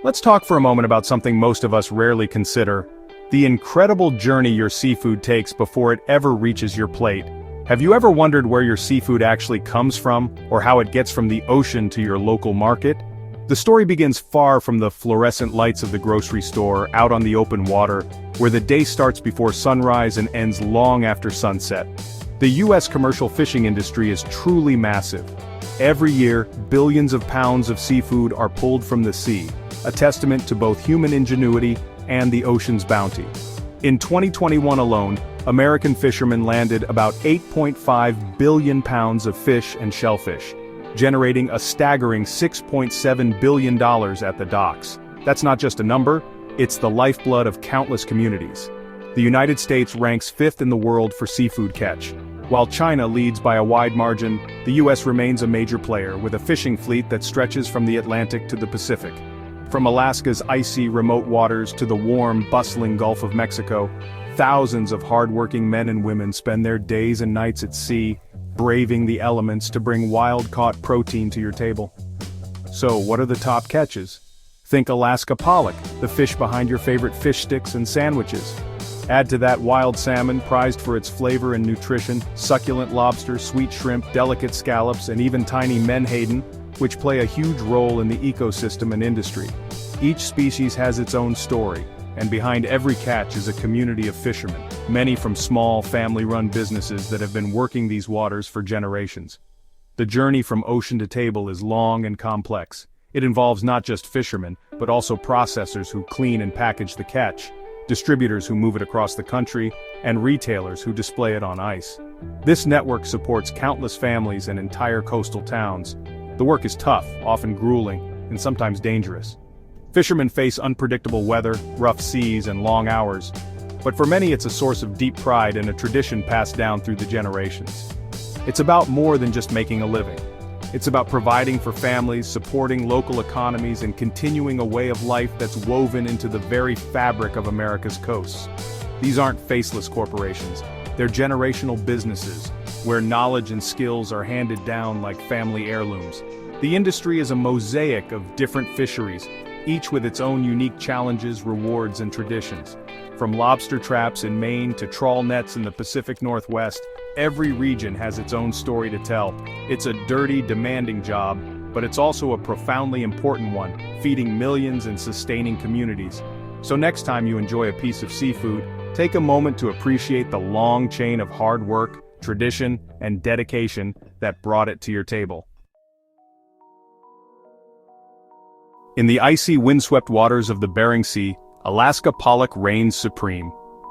Let's talk for a moment about something most of us rarely consider: the incredible journey your seafood takes before it ever reaches your plate. Have you ever wondered where your seafood actually comes from, or how it gets from the ocean to your local market? The story begins far from the fluorescent lights of the grocery store, out on the open water, where the day starts before sunrise and ends long after sunset. The U.S. commercial fishing industry is truly massive. Every year, billions of pounds of seafood are pulled from the sea, a testament to both human ingenuity and the ocean's bounty. In 2021 alone, American fishermen landed about 8.5 billion pounds of fish and shellfish, generating a staggering $6.7 billion at the docks. That's not just a number, it's the lifeblood of countless communities. The United States ranks fifth in the world for seafood catch. While China leads by a wide margin, the U.S. remains a major player, with a fishing fleet that stretches from the Atlantic to the Pacific. From Alaska's icy, remote waters to the warm, bustling Gulf of Mexico, thousands of hard-working men and women spend their days and nights at sea, braving the elements to bring wild-caught protein to your table. So, what are the top catches? Think Alaska pollock, the fish behind your favorite fish sticks and sandwiches. Add to that wild salmon, prized for its flavor and nutrition, succulent lobster, sweet shrimp, delicate scallops, and even tiny menhaden, which play a huge role in the ecosystem and industry. Each species has its own story, and behind every catch is a community of fishermen, many from small, family-run businesses that have been working these waters for generations. The journey from ocean to table is long and complex. It involves not just fishermen, but also processors who clean and package the catch, distributors who move it across the country, and retailers who display it on ice. This network supports countless families and entire coastal towns. The work is tough, often grueling, and sometimes dangerous. Fishermen face unpredictable weather, rough seas, and long hours. But for many, it's a source of deep pride and a tradition passed down through the generations. It's about more than just making a living. It's about providing for families, supporting local economies, and continuing a way of life that's woven into the very fabric of America's coasts. These aren't faceless corporations. They're generational businesses, where knowledge and skills are handed down like family heirlooms. The industry is a mosaic of different fisheries, each with its own unique challenges, rewards, and traditions. From lobster traps in Maine to trawl nets in the Pacific Northwest, every region has its own story to tell. It's a dirty, demanding job, but it's also a profoundly important one, feeding millions and sustaining communities. So next time you enjoy a piece of seafood, take a moment to appreciate the long chain of hard work, tradition, and dedication that brought it to your table. In the icy, windswept waters of the Bering Sea, Alaska pollock reigns supreme.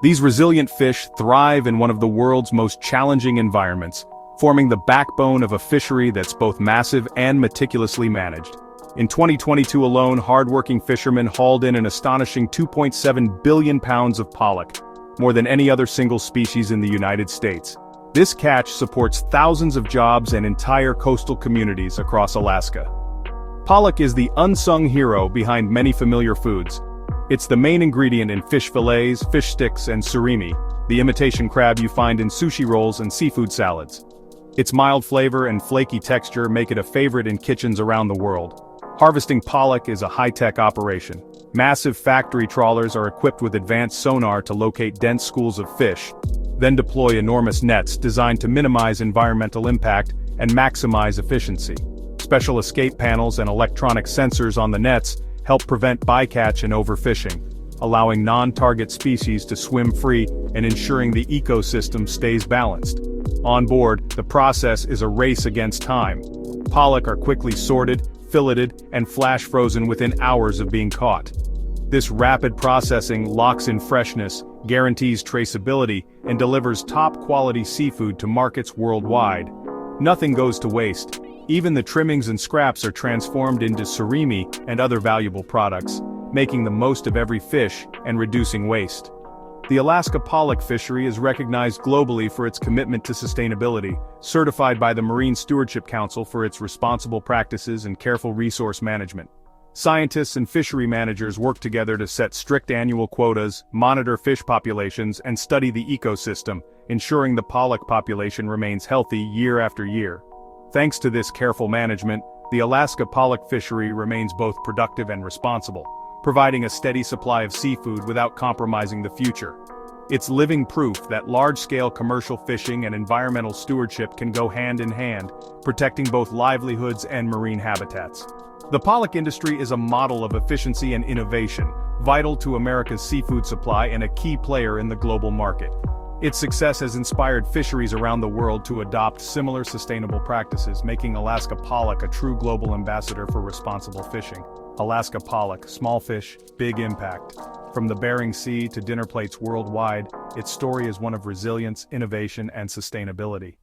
These resilient fish thrive in one of the world's most challenging environments, forming the backbone of a fishery that's both massive and meticulously managed. In 2022 alone, hardworking fishermen hauled in an astonishing 2.7 billion pounds of pollock, more than any other single species in the United States. This catch supports thousands of jobs and entire coastal communities across Alaska. Pollock is the unsung hero behind many familiar foods. It's the main ingredient in fish fillets, fish sticks, and surimi, the imitation crab you find in sushi rolls and seafood salads. Its mild flavor and flaky texture make it a favorite in kitchens around the world. Harvesting pollock is a high-tech operation. Massive factory trawlers are equipped with advanced sonar to locate dense schools of fish, then deploy enormous nets designed to minimize environmental impact and maximize efficiency. Special escape panels and electronic sensors on the nets help prevent bycatch and overfishing, allowing non-target species to swim free and ensuring the ecosystem stays balanced. On board, the process is a race against time. Pollock are quickly sorted, filleted, and flash frozen within hours of being caught. This rapid processing locks in freshness, guarantees traceability, and delivers top-quality seafood to markets worldwide. Nothing goes to waste. Even the trimmings and scraps are transformed into surimi and other valuable products, making the most of every fish and reducing waste. The Alaska pollock fishery is recognized globally for its commitment to sustainability, certified by the Marine Stewardship Council for its responsible practices and careful resource management. Scientists and fishery managers work together to set strict annual quotas, monitor fish populations, and study the ecosystem, ensuring the pollock population remains healthy year after year. Thanks to this careful management, the Alaska pollock fishery remains both productive and responsible, providing a steady supply of seafood without compromising the future. It's living proof that large-scale commercial fishing and environmental stewardship can go hand in hand, protecting both livelihoods and marine habitats. The pollock industry is a model of efficiency and innovation, vital to America's seafood supply and a key player in the global market. Its success has inspired fisheries around the world to adopt similar sustainable practices, making Alaska pollock a true global ambassador for responsible fishing. Alaska pollock, small fish, big impact. From the Bering Sea to dinner plates worldwide, its story is one of resilience, innovation, and sustainability.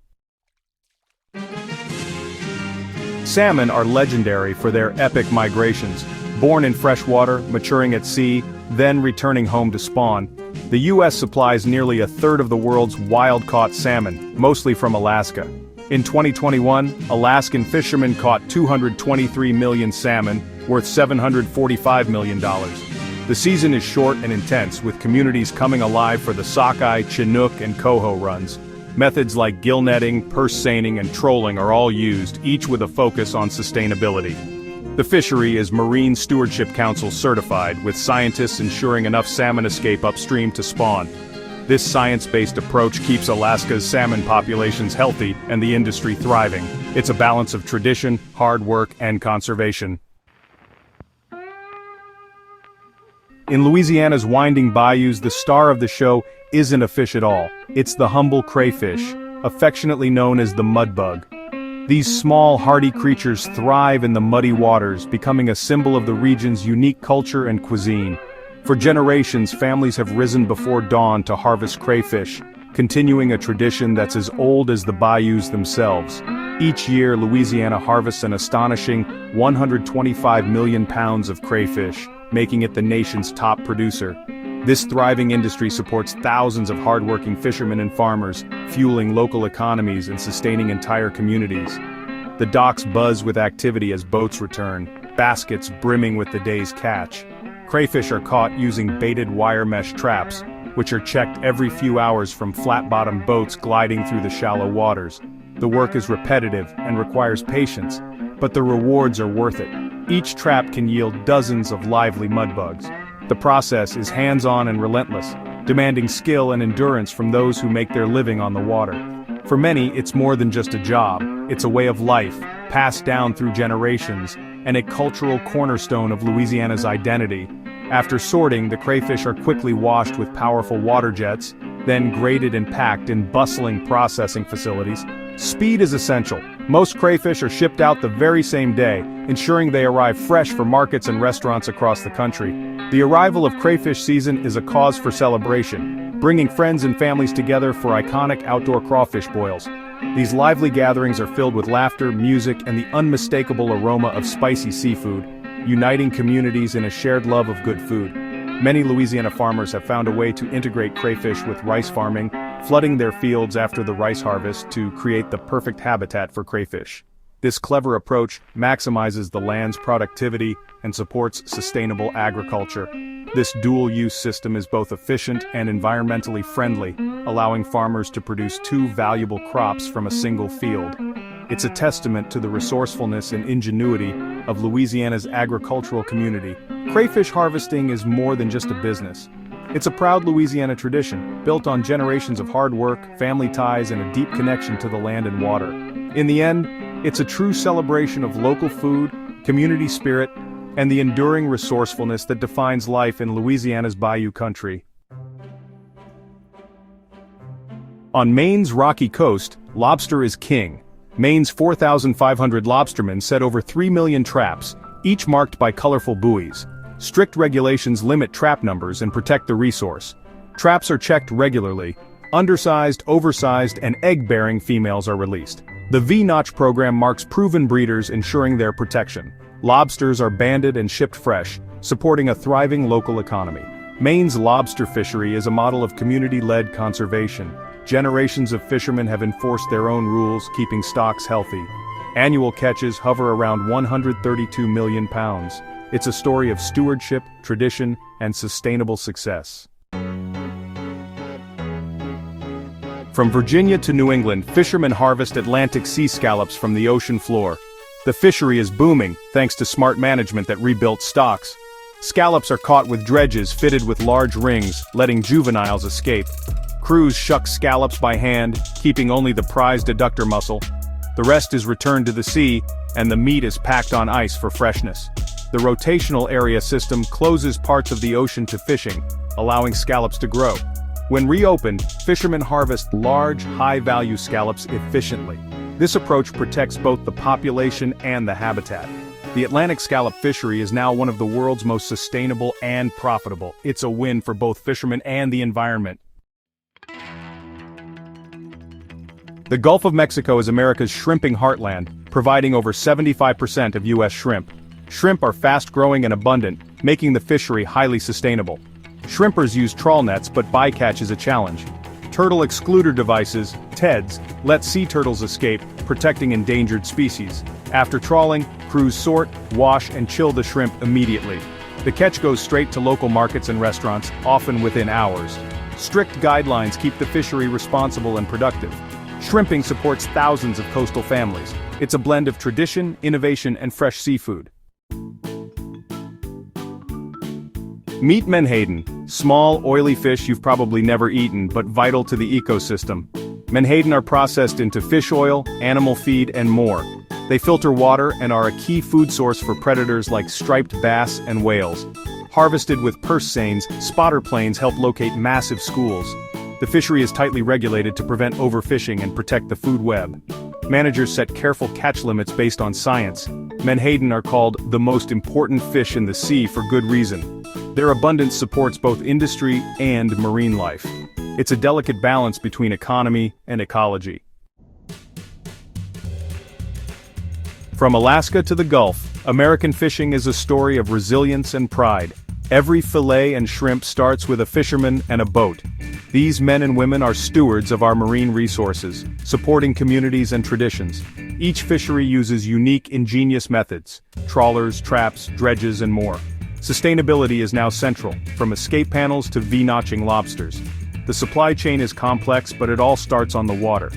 Salmon are legendary for their epic migrations. Born in freshwater, maturing at sea, then returning home to spawn, the U.S. supplies nearly a third of the world's wild-caught salmon, mostly from Alaska. In 2021, Alaskan fishermen caught 223 million salmon, worth $745 million. The season is short and intense, with communities coming alive for the sockeye, chinook, and coho runs. Methods like gill netting, purse seining, and trolling are all used, each with a focus on sustainability. The fishery is Marine Stewardship Council certified, with scientists ensuring enough salmon escape upstream to spawn. This science-based approach keeps Alaska's salmon populations healthy and the industry thriving. It's a balance of tradition, hard work, and conservation. In Louisiana's winding bayous, the star of the show isn't a fish at all. It's the humble crayfish, affectionately known as the mudbug. These small, hardy creatures thrive in the muddy waters, becoming a symbol of the region's unique culture and cuisine. For generations, families have risen before dawn to harvest crayfish, continuing a tradition that's as old as the bayous themselves. Each year, Louisiana harvests an astonishing 125 million pounds of crayfish, making it the nation's top producer. This thriving industry supports thousands of hardworking fishermen and farmers, fueling local economies and sustaining entire communities. The docks buzz with activity as boats return, baskets brimming with the day's catch. Crayfish are caught using baited wire mesh traps, which are checked every few hours from flat-bottom boats gliding through the shallow waters. The work is repetitive and requires patience, but the rewards are worth it. Each trap can yield dozens of lively mudbugs. The process is hands-on and relentless, demanding skill and endurance from those who make their living on the water. For many, it's more than just a job. It's a way of life, passed down through generations, and a cultural cornerstone of Louisiana's identity. After sorting, the crayfish are quickly washed with powerful water jets, then graded and packed in bustling processing facilities. Speed is essential. Most crayfish are shipped out the very same day, ensuring they arrive fresh for markets and restaurants across the country. The arrival of crayfish season is a cause for celebration, bringing friends and families together for iconic outdoor crawfish boils. These lively gatherings are filled with laughter, music, and the unmistakable aroma of spicy seafood, uniting communities in a shared love of good food. Many Louisiana farmers have found a way to integrate crayfish with rice farming, flooding their fields after the rice harvest to create the perfect habitat for crayfish. This clever approach maximizes the land's productivity and supports sustainable agriculture. This dual-use system is both efficient and environmentally friendly, allowing farmers to produce two valuable crops from a single field. It's a testament to the resourcefulness and ingenuity of Louisiana's agricultural community. Crayfish harvesting is more than just a business. It's a proud Louisiana tradition, built on generations of hard work, family ties, and a deep connection to the land and water. In the end, it's a true celebration of local food, community spirit, and the enduring resourcefulness that defines life in Louisiana's bayou country. On Maine's rocky coast, lobster is king. Maine's 4,500 lobstermen set over 3 million traps, each marked by colorful buoys. Strict regulations limit trap numbers and protect the resource. Traps are checked regularly. Undersized, oversized, and egg-bearing females are released. The V-Notch program marks proven breeders, ensuring their protection. Lobsters are banded and shipped fresh, supporting a thriving local economy. Maine's lobster fishery is a model of community-led conservation. Generations of fishermen have enforced their own rules, keeping stocks healthy. Annual catches hover around 132 million pounds. It's a story of stewardship, tradition, and sustainable success. From Virginia to New England, fishermen harvest Atlantic sea scallops from the ocean floor. The fishery is booming, thanks to smart management that rebuilt stocks. Scallops are caught with dredges fitted with large rings, letting juveniles escape. Crews shuck scallops by hand, keeping only the prized adductor muscle. The rest is returned to the sea, and the meat is packed on ice for freshness. The rotational area system closes parts of the ocean to fishing, allowing scallops to grow. When reopened, fishermen harvest large, high-value scallops efficiently. This approach protects both the population and the habitat. The Atlantic scallop fishery is now one of the world's most sustainable and profitable. It's a win for both fishermen and the environment. The Gulf of Mexico is America's shrimping heartland, providing over 75% of U.S. shrimp. Shrimp are fast-growing and abundant, making the fishery highly sustainable. Shrimpers use trawl nets, but bycatch is a challenge. Turtle excluder devices, TEDs, let sea turtles escape, protecting endangered species. After trawling, crews sort, wash, and chill the shrimp immediately. The catch goes straight to local markets and restaurants, often within hours. Strict guidelines keep the fishery responsible and productive. Shrimping supports thousands of coastal families. It's a blend of tradition, innovation, and fresh seafood. Meet menhaden, small, oily fish you've probably never eaten but vital to the ecosystem. Menhaden are processed into fish oil, animal feed, and more. They filter water and are a key food source for predators like striped bass and whales. Harvested with purse seines, spotter planes help locate massive schools. The fishery is tightly regulated to prevent overfishing and protect the food web. Managers set careful catch limits based on science. Menhaden are called the most important fish in the sea for good reason. Their abundance supports both industry and marine life. It's a delicate balance between economy and ecology. From Alaska to the Gulf, American fishing is a story of resilience and pride. Every fillet and shrimp starts with a fisherman and a boat. These men and women are stewards of our marine resources, supporting communities and traditions. Each fishery uses unique, ingenious methods: trawlers, traps, dredges, and more. Sustainability is now central, from escape panels to V-notching lobsters. The supply chain is complex, but it all starts on the water.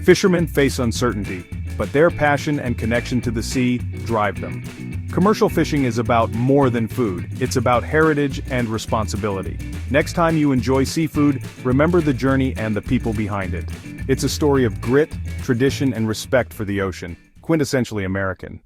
Fishermen face uncertainty, but their passion and connection to the sea drive them. Commercial fishing is about more than food, it's about heritage and responsibility. Next time you enjoy seafood, remember the journey and the people behind it. It's a story of grit, tradition, and respect for the ocean, quintessentially American.